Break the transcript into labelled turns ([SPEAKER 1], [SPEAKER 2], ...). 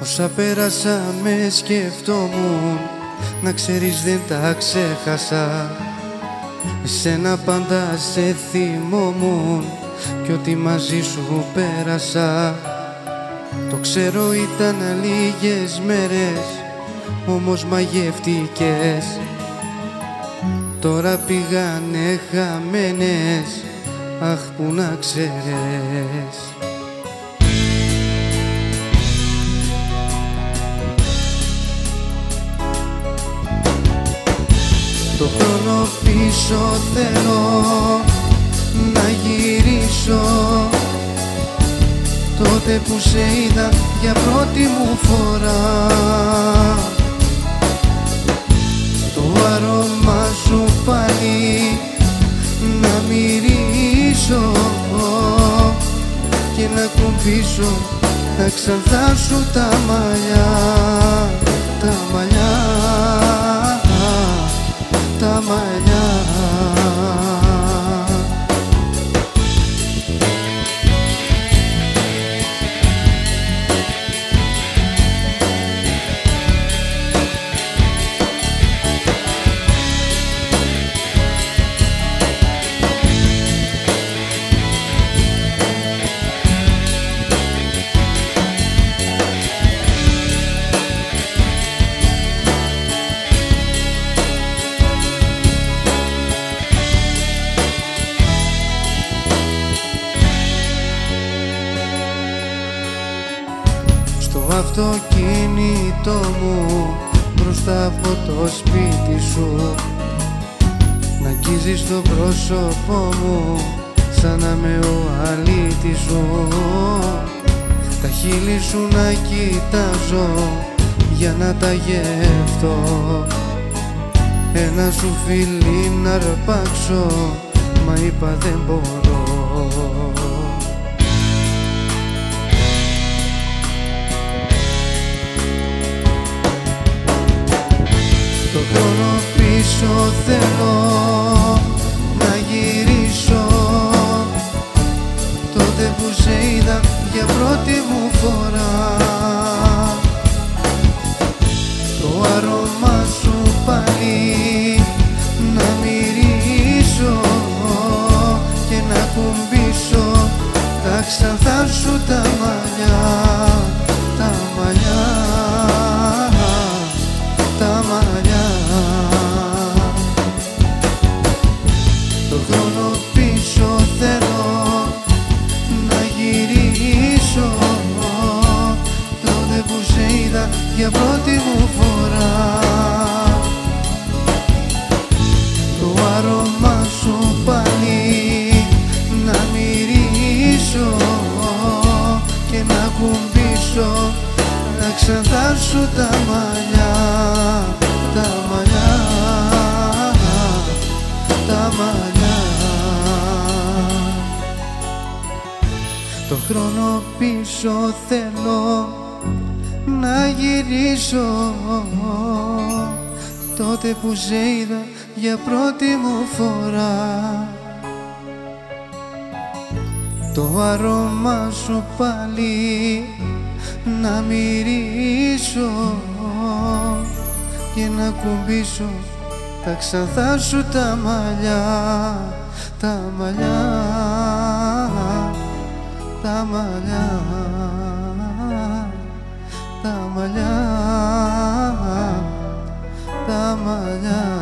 [SPEAKER 1] Όσα πέρασα με σκεφτόμουν, να ξέρεις δεν τα ξέχασα. Εσένα πάντα σε θυμόμουν κι ό,τι μαζί σου πέρασα. Το ξέρω ήταν λίγες μέρες, όμως μαγευτικές. Τώρα πήγανε χαμένες, αχ που να ξέρες. Το χρόνο πίσω θέλω να γυρίσω, τότε που σε είδα για πρώτη μου φορά. Το άρωμά σου πάλι να μυρίσω και να κουμπίσω τα ξανθά σου τα μαλλιά, τα μαλλιά, τα μαλλιά. Στο αυτοκίνητο μου μπροστά από το σπίτι σου, να αγγίζεις το πρόσωπό μου σαν να είμαι ο αλήτης σου. Τα χείλη σου να κοιτάζω για να τα γεύτω, ένα σου φιλί να αρπάξω, μα είπα δεν μπορώ. Το χρόνο πίσω θέλω να γυρίσω, τότε που σε είδα για πρώτη μου φορά. Το άρωμά σου πάλι να μυρίσω και να κουμπίσω τα ξανθά σου τα μαλλιά, τα μαλλιά, τα μαλλιά. Το χρόνο πίσω θέλω να γυρίσω, τότε που σε είδα για πρώτη μου φορά. Το άρωμά σου πάλι να μυρίσω και να κουμπίσω τα ξανθά σου τα μαλλιά, τα μαλλιά, τα μαλλιά. Το χρόνο πίσω θέλω να γυρίσω, τότε που σε είδα για πρώτη μου φορά. Το άρωμά σου πάλι να μυρίσω και να κουμπίσω τα ξανθά σου τα μαλλιά, τα μαλλιά, τα μαλλιά, τα μαλλιά, τα μαλλιά.